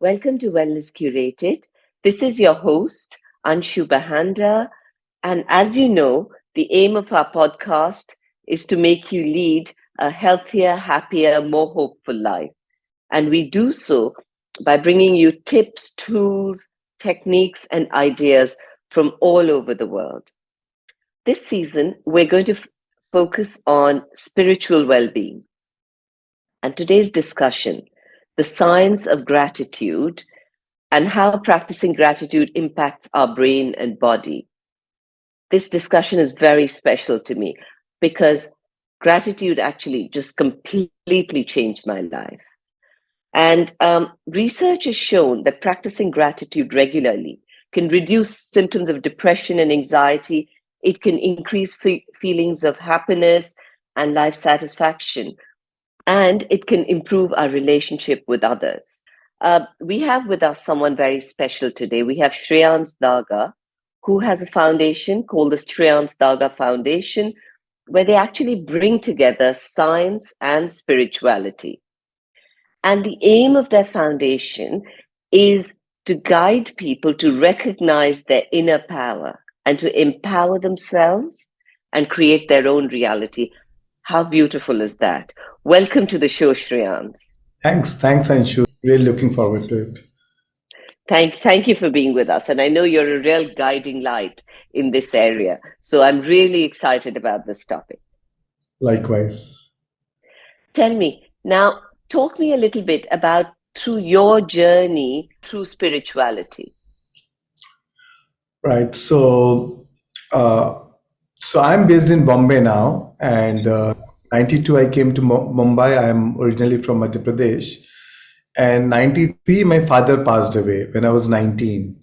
Welcome to Wellness Curated. This is your host, Anshu Bahanda. And as you know, the aim of our podcast is to make you lead a healthier, happier, more hopeful life. And we do so by bringing you tips, tools, techniques, and ideas from all over the world. This season, we're going to focus on spiritual well being. And today's discussion, the science of gratitude and how practicing gratitude impacts our brain and body. This discussion is very special to me because gratitude actually just completely changed my life. And research has shown that practicing gratitude regularly can reduce symptoms of depression and anxiety. It can increase feelings of happiness and life satisfaction, and it can improve our relationship with others. We have with us someone very special today. We have Shreans Daga, who has a foundation called the Shreans Daga Foundation, where they actually bring together science and spirituality. And the aim of their foundation is to guide people to recognize their inner power and to empower themselves and create their own reality. How beautiful is that? Welcome to the show, Shreans. Thanks, Anshu. Really looking forward to it. Thank you for being with us. And I know you're a real guiding light in this area. So I'm really excited about this topic. Likewise. Tell me, now, talk me a little bit about through your journey through spirituality. Right. So I'm based in Bombay now, and 92 I came to Mumbai. I'm originally from Madhya Pradesh, and 93 my father passed away when I was 19,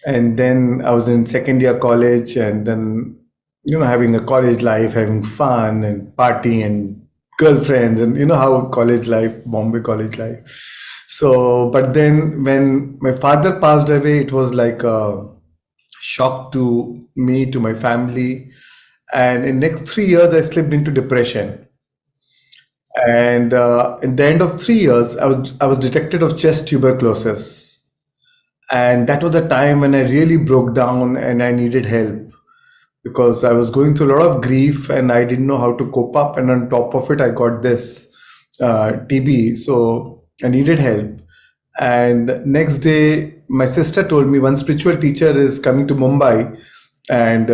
and then I was in second year college, and then having a college life, having fun and party and girlfriends, and how college life, Bombay college life. So, but then when my father passed away, it was like a shock to me, to my family. And in next 3 years, I slipped into depression. And in the end of 3 years, I was detected of chest tuberculosis. And that was the time when I really broke down and I needed help, because I was going through a lot of grief and I didn't know how to cope up. And on top of it, I got this TB. So I needed help. And next day, my sister told me one spiritual teacher is coming to Mumbai, and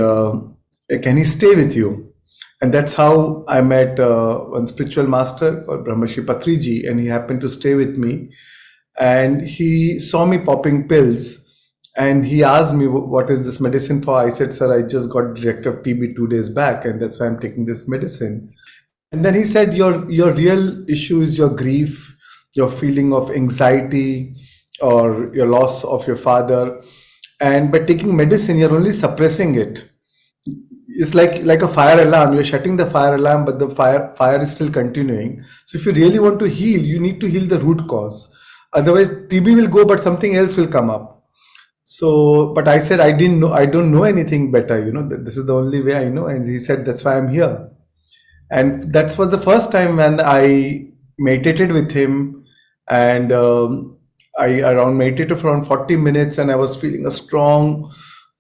can he stay with you? And that's how I met one spiritual master called Brahmarshi Patriji, and he happened to stay with me. And he saw me popping pills, and he asked me, what is this medicine for? I said, sir, I just got detected of TB 2 days back, and that's why I'm taking this medicine. And then he said, your real issue is your grief, your feeling of anxiety, or your loss of your father. And by taking medicine, you're only suppressing it. It's like a fire alarm. You're shutting the fire alarm, but the fire is still continuing. So if you really want to heal, you need to heal the root cause. Otherwise, TB will go, but something else will come up. So, but I said, I don't know anything better. This is the only way I know. And he said, that's why I'm here. And that was the first time when I meditated with him, and I meditated for around 40 minutes, and I was feeling a strong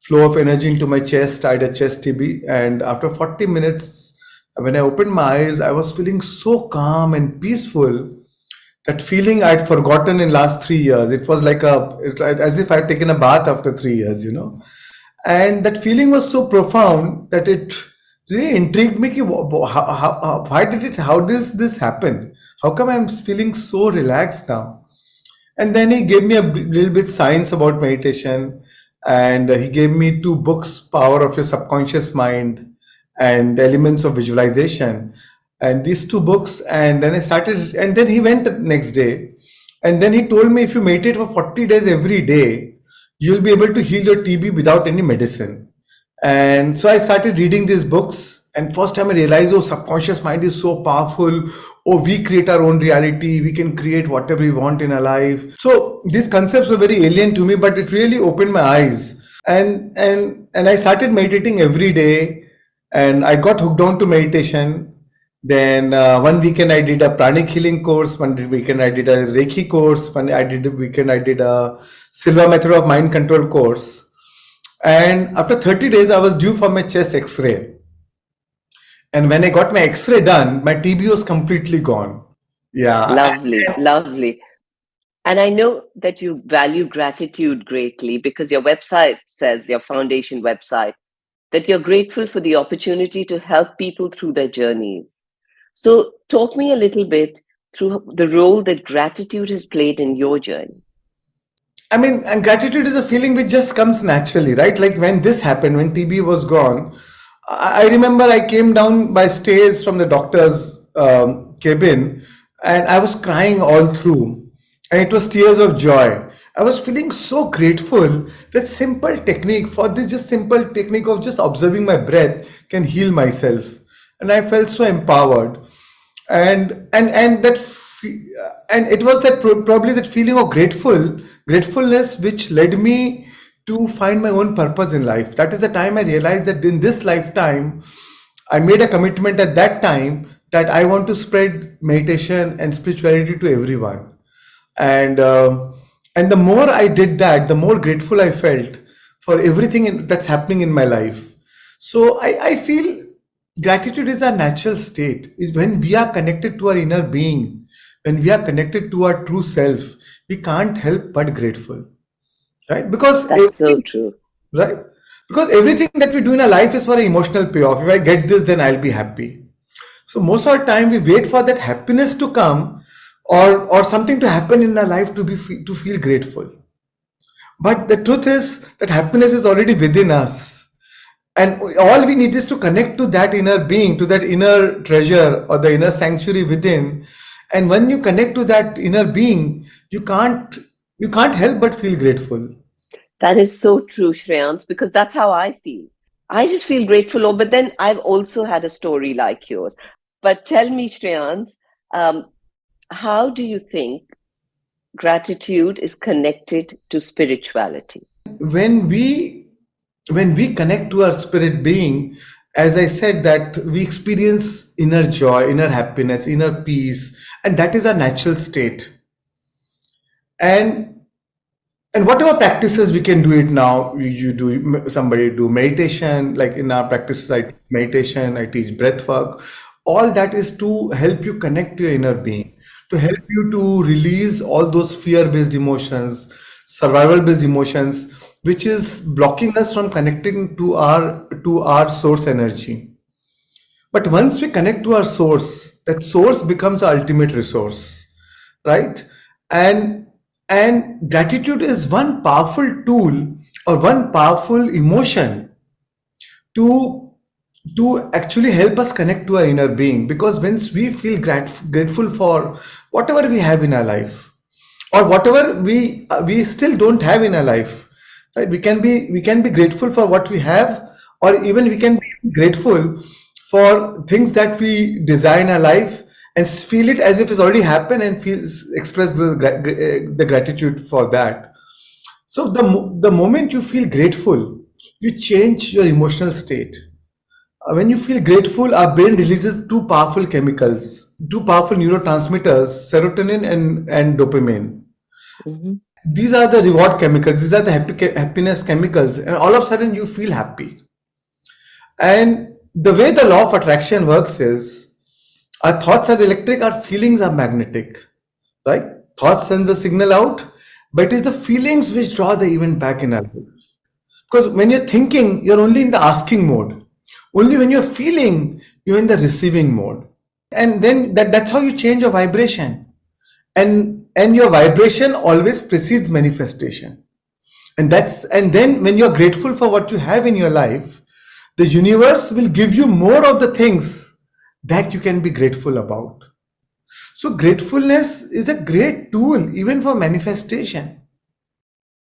flow of energy into my chest. I had a chest TB, and after 40 minutes, when I opened my eyes, I was feeling so calm and peaceful. That feeling I'd forgotten in last 3 years. It was it's like as if I'd taken a bath after 3 years, And that feeling was so profound that it really intrigued me. How does this happen? How come I'm feeling so relaxed now? And then he gave me a little bit science about meditation, and he gave me 2 books, Power of Your Subconscious Mind and Elements of Visualization. And these 2 books, and then I started, and then he went next day, and then he told me, if you meditate for 40 days every day, you'll be able to heal your TB without any medicine. And so I started reading these books, and first time I realized, subconscious mind is so powerful. We create our own reality. We can create whatever we want in our life. So these concepts were very alien to me, but it really opened my eyes. And I started meditating every day, and I got hooked on to meditation. Then one weekend I did a pranic healing course. One weekend I did a Reiki course. Weekend I did a Silva method of mind control course. And after 30 days, I was due for my chest X-ray. And when I got my X-ray done, my TB was completely gone. Yeah. Lovely, lovely. And I know that you value gratitude greatly because your website says, your foundation website, that you're grateful for the opportunity to help people through their journeys. So, talk me a little bit through the role that gratitude has played in your journey. I mean, and gratitude is a feeling which just comes naturally, right? Like when this happened, when TB was gone, I remember I came down by stairs from the doctor's cabin, and I was crying all through, and it was tears of joy. I was feeling so grateful that simple technique for this just simple technique of just observing my breath can heal myself, and I felt so empowered. And and it was that probably that feeling of gratefulness which led me to find my own purpose in life. That is the time I realized that in this lifetime I made a commitment at that time that I want to spread meditation and spirituality to everyone. And uh, and the more I did that, the more grateful I felt for everything that's happening in my life. So I feel gratitude is our natural state. Is when we are connected to our inner being, when we are connected to our true self, we can't help but grateful, right? That's so true. Right, because everything that we do in our life is for an emotional payoff. If I get this, then I'll be happy. So most of the time we wait for that happiness to come, or something to happen in our life to feel grateful. But the truth is that happiness is already within us. And all we need is to connect to that inner being, to that inner treasure or the inner sanctuary within. And when you connect to that inner being, you can't help but feel grateful. That is so true, Shreyans, because that's how I feel. I just feel grateful. Oh, but then I've also had a story like yours. But tell me, Shreyans, how do you think gratitude is connected to spirituality? When we connect to our spirit being, as I said, that we experience inner joy, inner happiness, inner peace, and that is our natural state. And and whatever practices we can do it now, you do, somebody do meditation, like in our practices I teach meditation, I teach breath work. All that is to help you connect to your inner being, to help you to release all those fear based emotions, survival based emotions, which is blocking us from connecting to our source energy. But once we connect to our source, that source becomes our ultimate resource, right? And and gratitude is one powerful tool or one powerful emotion to actually help us connect to our inner being. Because once we feel grateful for whatever we have in our life, or whatever we still don't have in our life, right? We can be grateful for what we have, or even we can be grateful for things that we desire in our life, and feel it as if it's already happened, and express the gratitude for that. So the moment you feel grateful, you change your emotional state. When you feel grateful, our brain releases two powerful chemicals, two powerful neurotransmitters, serotonin and dopamine. Mhm. These are the reward chemicals, these are the happiness chemicals, and all of a sudden you feel happy. And the way the law of attraction works is, our thoughts are electric, our feelings are magnetic, right? Thoughts send the signal out, but it is the feelings which draw the event back in our life. Because when you're thinking, you're only in the asking mode. Only when you're feeling, you're in the receiving mode. And then that's how you change your vibration. And your vibration always precedes manifestation. And then when you're grateful for what you have in your life, the universe will give you more of the things that you can be grateful about. So gratefulness is a great tool even for manifestation.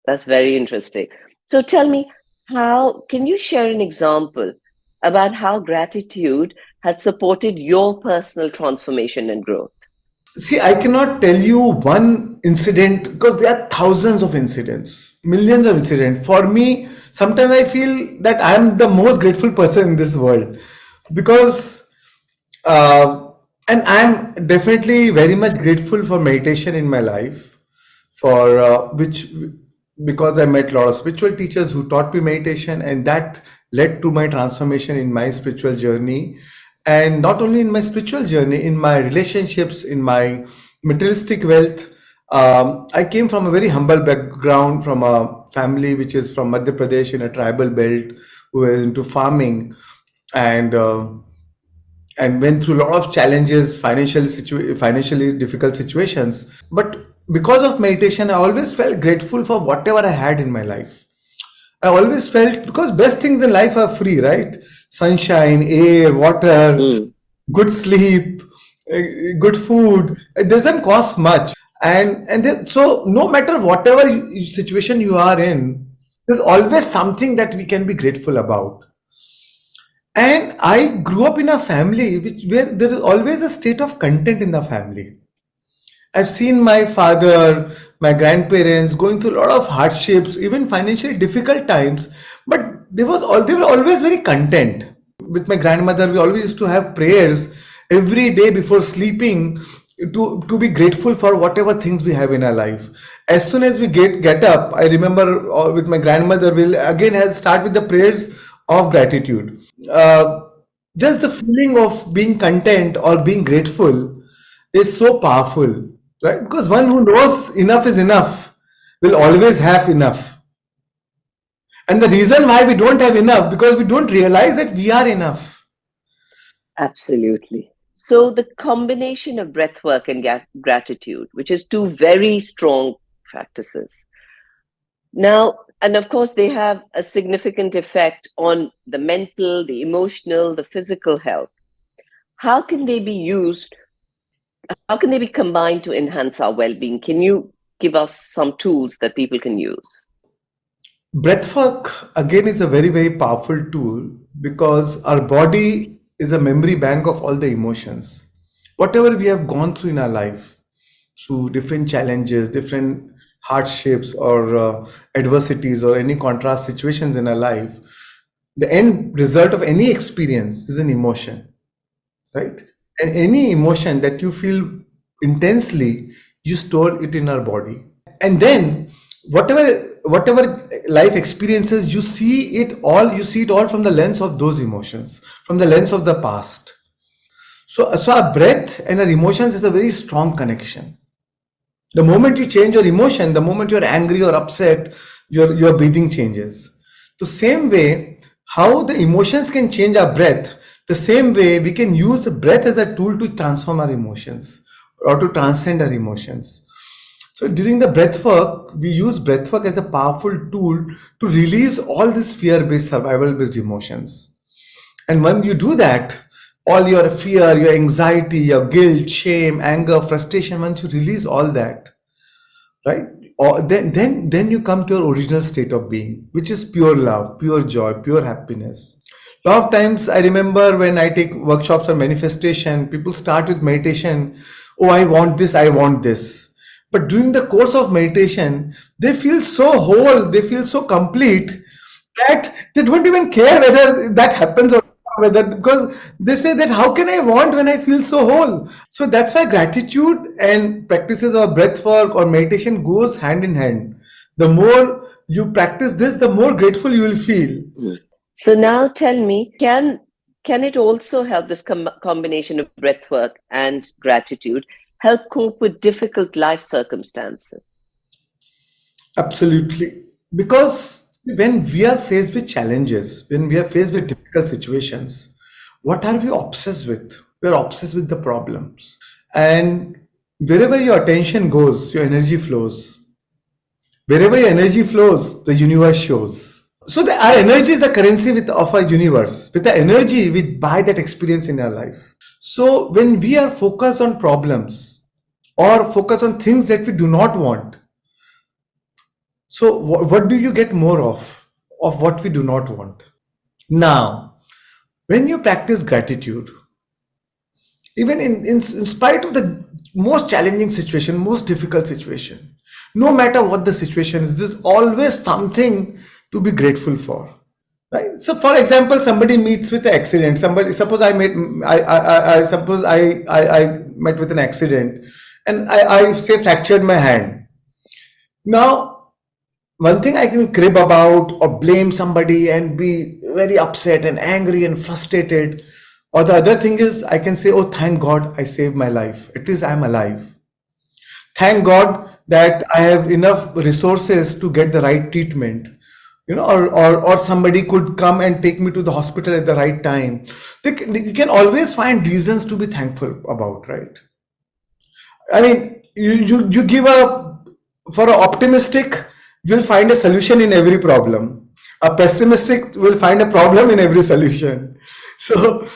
That's very interesting. So tell me, how can you share an example about how gratitude has supported your personal transformation and growth? See, I cannot tell you one incident because there are thousands of incidents, millions of incidents. For me, sometimes I feel that I am the most grateful person in this world, because And I'm definitely very much grateful for meditation in my life, for which because I met a lot of spiritual teachers who taught me meditation, and that led to my transformation in my spiritual journey. And not only in my spiritual journey, in my relationships, in my materialistic wealth. I came from a very humble background, from a family which is from Madhya Pradesh in a tribal belt, who were into farming, and went through a lot of challenges, financially difficult situations. But because of meditation, I always felt grateful for whatever I had in my life. I always felt, because best things in life are free, right? Sunshine, air, water, Mm, good sleep, good food. It doesn't cost much, so no matter whatever situation you are in, there's always something that we can be grateful about. And I grew up in a family where there is always a state of content in the family. I've seen my father, my grandparents going through a lot of hardships, even financially difficult times, but they were always very content. With my grandmother, we always used to have prayers every day before sleeping, to be grateful for whatever things we have in our life. As soon as we get up, I remember with my grandmother, we'll again have start with the prayers of gratitude. uh, just the feeling of being content or being grateful is so powerful, right? Because one who knows enough is enough will always have enough. And the reason why we don't have enough, because we don't realize that we are enough. absolutely. So the combination of breath work and gratitude, which is two very strong practices. Now, and of course, they have a significant effect on the mental, the emotional, the physical health. How can they be used? How can they be combined to enhance our well being? Can you give us some tools that people can use? Breathwork again is a very, very powerful tool, because our body is a memory bank of all the emotions. Whatever we have gone through in our life, through different challenges, different hardships, or adversities, or any contrast situations in our life, the end result of any experience is an emotion, right? And any emotion that you feel intensely, you store it in our body. And then whatever life experiences, you see it all from the lens of those emotions, from the lens of the past. So our breath and our emotions is a very strong connection. The moment you change your emotion, the moment you're angry or upset, your breathing changes. The same way, how the emotions can change our breath, the same way we can use breath as a tool to transform our emotions or to transcend our emotions. So during the breath work, we use breath work as a powerful tool to release all these fear-based, survival-based emotions. And when you do that, all your fear, your anxiety, your guilt, shame, anger, frustration, once you release all that, right? Or then you come to your original state of being, which is pure love, pure joy, pure happiness. A lot of times I remember when I take workshops on manifestation, people start with meditation. Oh, I want this, I want this. But during the course of meditation, they feel so whole, they feel so complete, that they don't even care whether that happens or not, whether, because they say that how can I want when I feel so whole? So that's why gratitude and practices of breath work or meditation goes hand in hand. The more you practice this, the more grateful you will feel. Mm. So now tell me, can it also help, this combination of breath work and gratitude help cope with difficult life circumstances? Absolutely. Because when we are faced with challenges, when we are faced with difficult situations, what are we obsessed with? We are obsessed with the problems. And wherever your attention goes, your energy flows. Wherever your energy flows, the universe shows. So our energy is the currency of our universe. With the energy, we buy that experience in our life. So when we are focused on problems or focused on things that we do not want, so what do you get more of what we do not want? Now, when you practice gratitude, even in spite of the most challenging situation, most difficult situation, no matter what the situation is, there's always something to be grateful for. right? So, for example, somebody meets with an accident. Somebody, suppose I met, I suppose I met with an accident, and I say fractured my hand. Now, one thing I can crib about or blame somebody and be very upset and angry and frustrated. Or the other thing is I can say, oh, thank God I saved my life. At least I'm alive. Thank God that I have enough resources to get the right treatment. Or somebody could come and take me to the hospital at the right time. You can always find reasons to be thankful about, right? I mean, you give a for an optimistic will find a solution in every problem. A pessimistic will find a problem in every solution. So,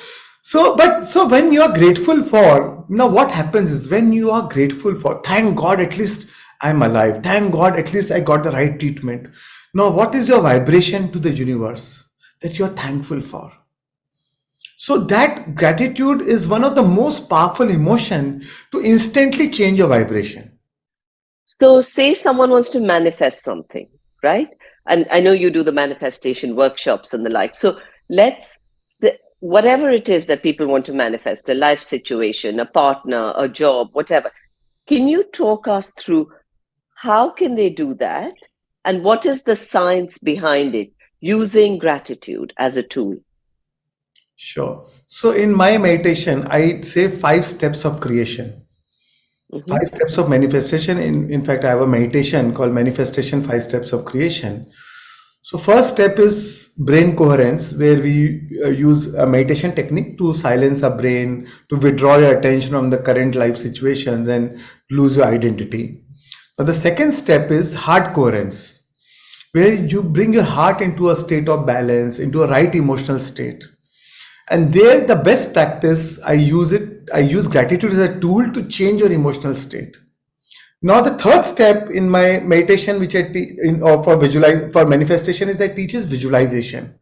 so when you are grateful for now, what happens is when you are grateful for, thank God at least I'm alive. Thank God at least I got the right treatment. Now, what is your vibration to the universe that you are thankful for? So that gratitude is one of the most powerful emotion to instantly change your vibration. So, say someone wants to manifest something, right? And I know you do the manifestation workshops and the like. So, let's say, whatever it is that people want to manifest, a life situation, a partner, a job, whatever. Can you talk us through how can they do that? And what is the science behind it using gratitude as a tool? Sure. So in my meditation, I say 5 steps of creation, Hmm. 5 steps of manifestation. In fact, I have a meditation called Manifestation 5 Steps of Creation. So first step is brain coherence, where we use a meditation technique to silence our brain, to withdraw your attention from the current life situations and lose your identity. Now the second step is heart coherence, where you bring your heart into a state of balance, into a right emotional state. And there, the best practice, I use gratitude as a tool to change your emotional state. Now, the third step in my meditation, which or for visualize for manifestation, is that teaches visualization.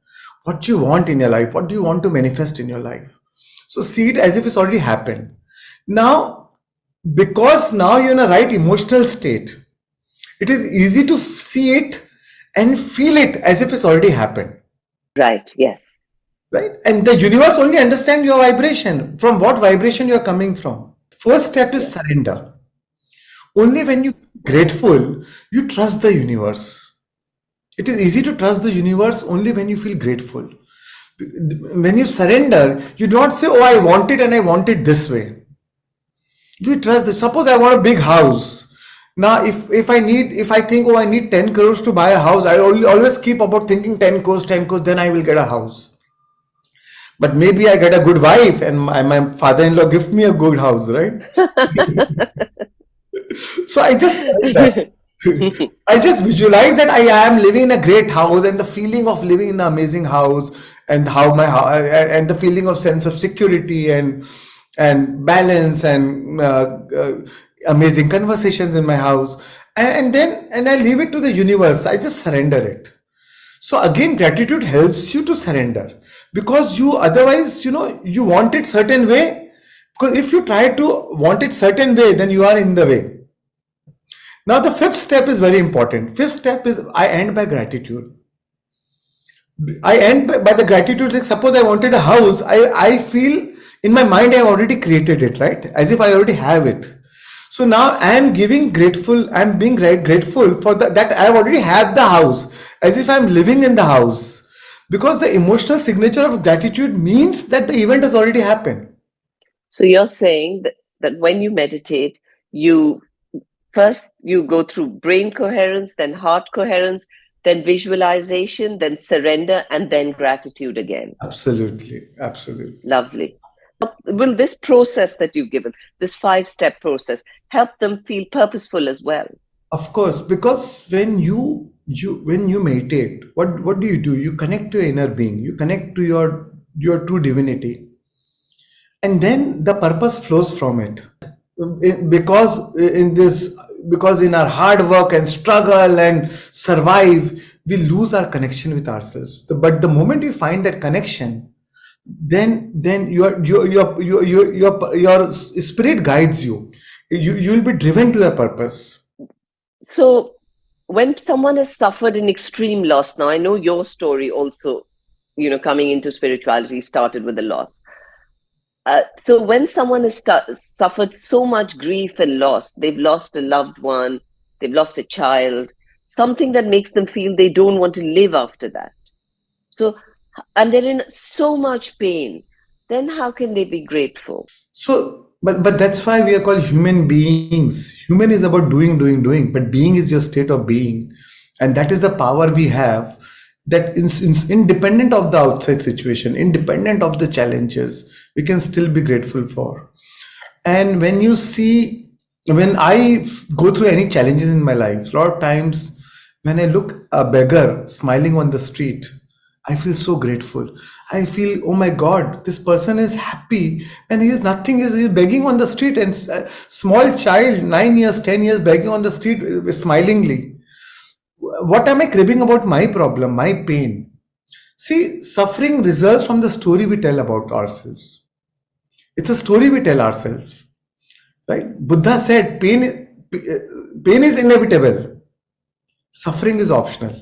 What you want in your life, what do you want to manifest in your life? So see it as if it's already happened. Now, because now you're in a right emotional state, it is easy to see it and feel it as if it's already happened. Right, yes. Right? And the universe only understands your vibration, from what vibration you're coming from. First step is Yeah. surrender. Only when you grateful, you trust the universe. It is easy to trust the universe only when you feel grateful. When you surrender, you do not say, oh, I want it and I want it this way. You trust this. Suppose I want a big house. Now, if I think, oh, I need 10 crores to buy a house, I always keep about thinking 10 crores, then I will get a house. But maybe I get a good wife and my father-in-law gift me a good house, right? So I just I just visualize that I am living in a great house and the feeling of living in an amazing house and how and the feeling of sense of security and balance and amazing conversations in my house and then I leave it to the universe. I just surrender it. So again, gratitude helps you to surrender because you otherwise, you want it certain way. Because if you try to want it certain way, then you are in the way. Now the fifth step is very important. Fifth step is I end by gratitude. I end by the gratitude. Like suppose I wanted a house, I feel in my mind I already created it, right? As if I already have it. So now I am giving grateful. I am being grateful for that I already have the house, as if I am living in the house. Because the emotional signature of gratitude means that the event has already happened. So you're saying that when you meditate, you first you go through brain coherence, then heart coherence, then visualization, then surrender, and then gratitude again. Absolutely, absolutely. Lovely. Will this process that you've given, this 5-step process, help them feel purposeful as well? Of course, because when you meditate, what do? You connect to your inner being. You connect to your true divinity, and then the purpose flows from it. Because in our hard work and struggle and survive, we lose our connection with ourselves. But the moment you find that connection, then your spirit guides you. You will be driven to your purpose. So when someone has suffered an extreme loss, now I know your story also coming into spirituality started with a loss. So when someone has suffered so much grief and loss, they've lost a loved one, they've lost a child, something that makes them feel they don't want to live after that. So, and they're in so much pain, then how can they be grateful? So, but that's why we are called human beings. Human is about doing, but being is your state of being, and that is the power we have. That independent of the outside situation, independent of the challenges, we can still be grateful for. And when I go through any challenges in my life, a lot of times when I look a beggar smiling on the street, I feel so grateful. I feel, oh my God, this person is happy and he is nothing, he's begging on the street, and a small child, 9 years, 10 years, begging on the street smilingly. What am I cribbing about my problem, my pain? See, suffering results from the story we tell about ourselves. It's a story we tell ourselves, right? Buddha said pain is inevitable, suffering is optional.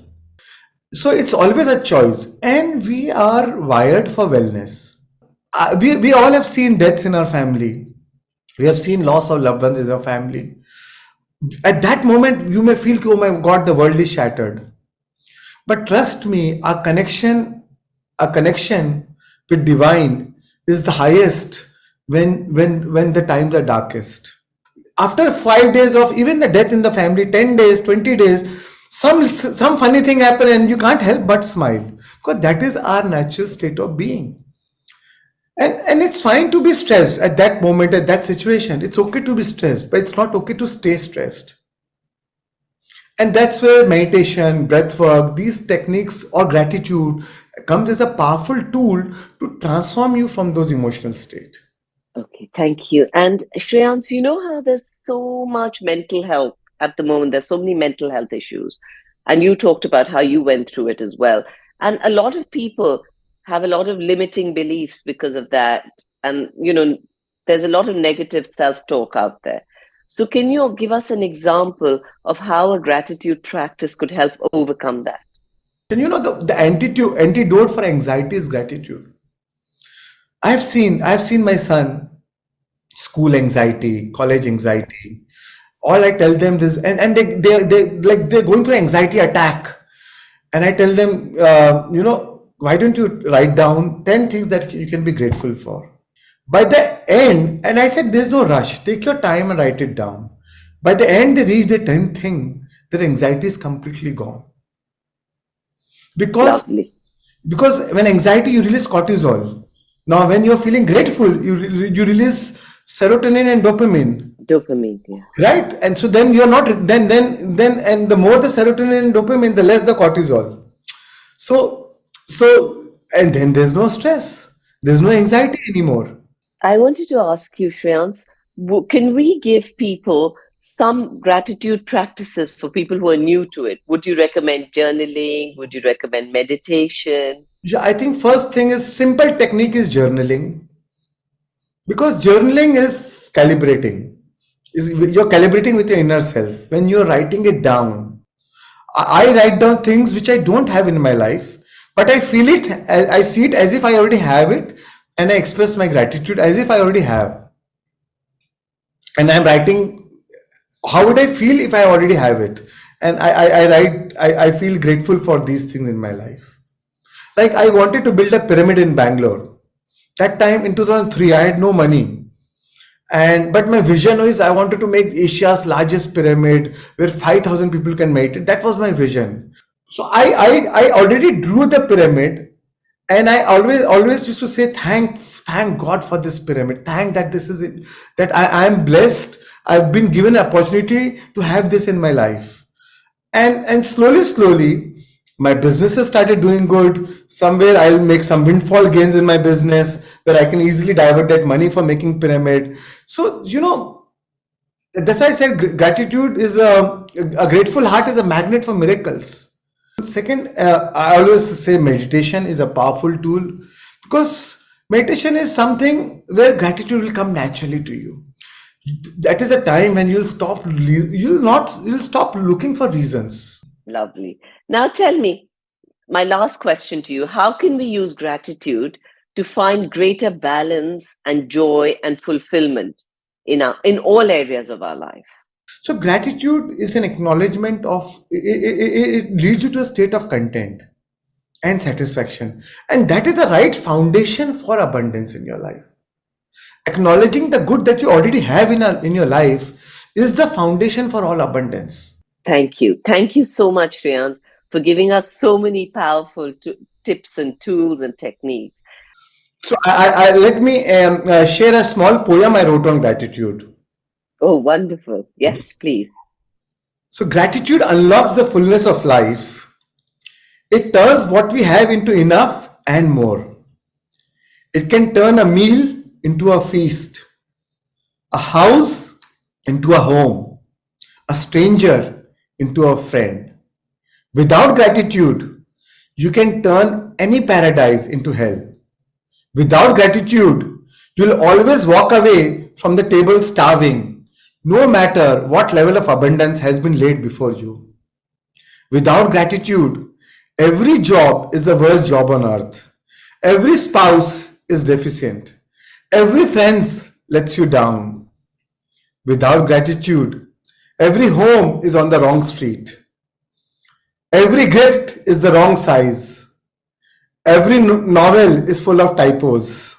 So it's always a choice, and we are wired for wellness. We all have seen deaths in our family. We have seen loss of loved ones in our family. At that moment, you may feel, oh my God, the world is shattered. But trust me, our connection with divine is the highest when the times are darkest. After 5 days of even the death in the family, 10 days, 20 days, some funny thing happen and you can't help but smile, because that is our natural state of being. And it's fine to be stressed at that moment, at that situation. It's okay to be stressed, but it's not okay to stay stressed. And that's where meditation, breath work, these techniques, or gratitude comes as a powerful tool to transform you from those emotional state. Okay, thank you. And Shreyans, you know how there's so much mental health at the moment, there's so many mental health issues. And you talked about how you went through it as well. And a lot of people have a lot of limiting beliefs because of that. And, there's a lot of negative self-talk out there. So can you give us an example of how a gratitude practice could help overcome that? And the antidote for anxiety is gratitude. I've seen my son, school anxiety, college anxiety. All I tell them is, and they're going through anxiety attack. And I tell them, why don't you write down 10 things that you can be grateful for? By the end, and I said, there's no rush. Take your time and write it down. By the end, they reach the 10th thing, their anxiety is completely gone. Because Lovely. because when anxiety, you release cortisol. Now, when you're feeling grateful, you release serotonin and dopamine. Dopamine, yeah. Right? And so then you're not then and the more the serotonin and dopamine, the less the cortisol. So and then there's no stress. There's no anxiety anymore. I wanted to ask you, Shreyans, can we give people some gratitude practices for people who are new to it? Would you recommend journaling? Would you recommend meditation? Yeah, I think first thing is simple technique is journaling, because journaling is calibrating. You're calibrating with your inner self when you're writing it down. I write down things which I don't have in my life, but I feel it, I see it as if I already have it, and I express my gratitude as if I already have. And I'm writing, how would I feel if I already have it? And I write, I feel grateful for these things in my life. Like I wanted to build a pyramid in Bangalore. That time in 2003, I had no money. But my vision is I wanted to make Asia's largest pyramid where 5,000 people can meditate. That was my vision. So I already drew the pyramid, and I always used to say thank God for this pyramid. Thank that this is it, that I am blessed. I've been given an opportunity to have this in my life. And slowly my businesses started doing good. Somewhere I'll make some windfall gains in my business where I can easily divert that money for making pyramid. So that's why I said gratitude is a grateful heart is a magnet for miracles. Second, I always say meditation is a powerful tool, because meditation is something where gratitude will come naturally to you. That is a time when you'll stop looking for reasons. Lovely. Now tell me, my last question to you: how can we use gratitude to find greater balance and joy and fulfillment in all areas of our life? So gratitude is an acknowledgement of it leads you to a state of content and satisfaction, and that is the right foundation for abundance in your life. Acknowledging the good that you already have in your life is the foundation for all abundance. Thank you. Thank you so much, Shreans, for giving us so many powerful tips and tools and techniques. So let me share a small poem I wrote on gratitude. Oh, wonderful. Yes, please. So gratitude unlocks the fullness of life. It turns what we have into enough and more. It can turn a meal into a feast, a house into a home, a stranger into a friend. Without gratitude, you can turn any paradise into hell. Without gratitude, you'll always walk away from the table starving, no matter what level of abundance has been laid before you. Without gratitude, every job is the worst job on earth. Every spouse is deficient. Every friend lets you down. Without gratitude, every home is on the wrong street. Every gift is the wrong size. Every novel is full of typos.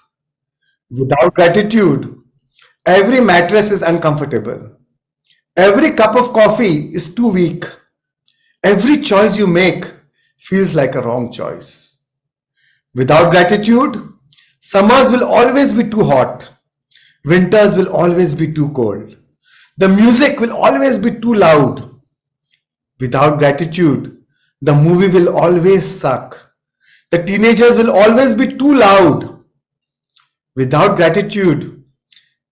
Without gratitude, every mattress is uncomfortable. Every cup of coffee is too weak. Every choice you make feels like a wrong choice. Without gratitude, summers will always be too hot. Winters will always be too cold. The music will always be too loud. Without gratitude, the movie will always suck. The teenagers will always be too loud. Without gratitude,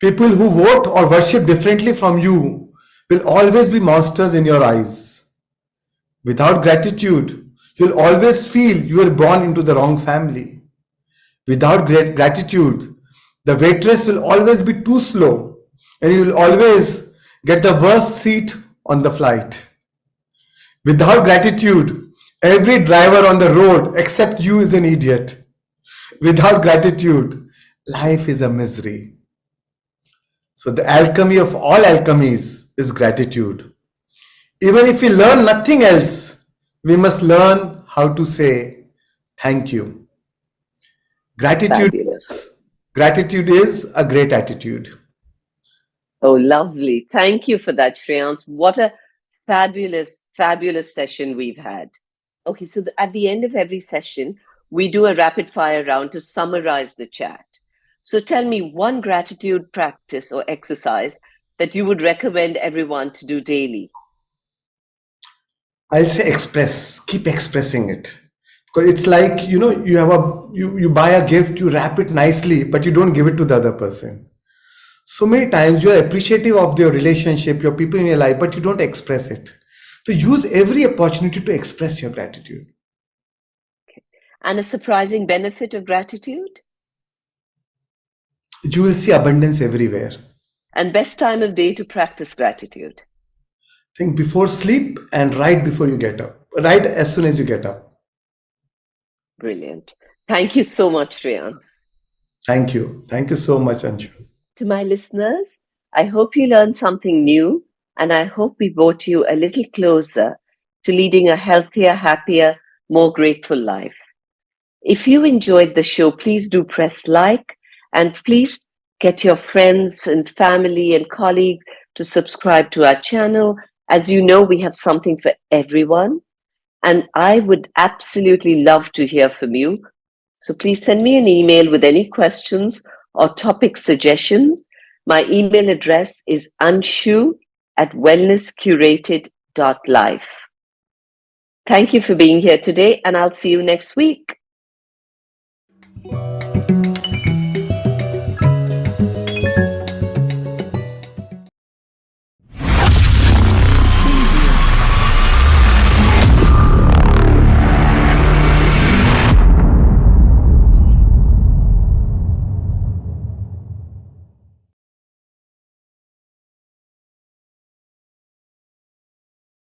people who vote or worship differently from you will always be monsters in your eyes. Without gratitude, you'll always feel you were born into the wrong family. Without gratitude, the waitress will always be too slow and you will always get the worst seat on the flight. Without gratitude, every driver on the road except you is an idiot. Without gratitude, life is a misery. So the alchemy of all alchemies is gratitude. Even if we learn nothing else, we must learn how to say thank you. Gratitude Fabulous. is, gratitude is a great attitude. Oh, lovely. Thank you for that, Shreyans. What a fabulous, fabulous session we've had. Okay, so at the end of every session, we do a rapid fire round to summarize the chat. So tell me one gratitude practice or exercise that you would recommend everyone to do daily. I'll say express, keep expressing it. Because it's like, you buy a gift, you wrap it nicely, but you don't give it to the other person. So many times you are appreciative of your relationship, your people in your life, but you don't express it. So use every opportunity to express your gratitude. Okay. And a surprising benefit of gratitude? You will see abundance everywhere. And best time of day to practice gratitude? Think before sleep and right before you get up, right as soon as you get up. Brilliant. Thank you so much, Shreyans. Thank you. Thank you so much, Anshu. To my listeners, I hope you learned something new, and I hope we brought you a little closer to leading a healthier, happier, more grateful life. If you enjoyed the show, please do press like, and please get your friends and family and colleagues to subscribe to our channel. As you know, we have something for everyone, and I would absolutely love to hear from you. So please send me an email with any questions or topic suggestions. My email address is anshu@wellnesscurated.life. Thank you for being here today, and I'll see you next week.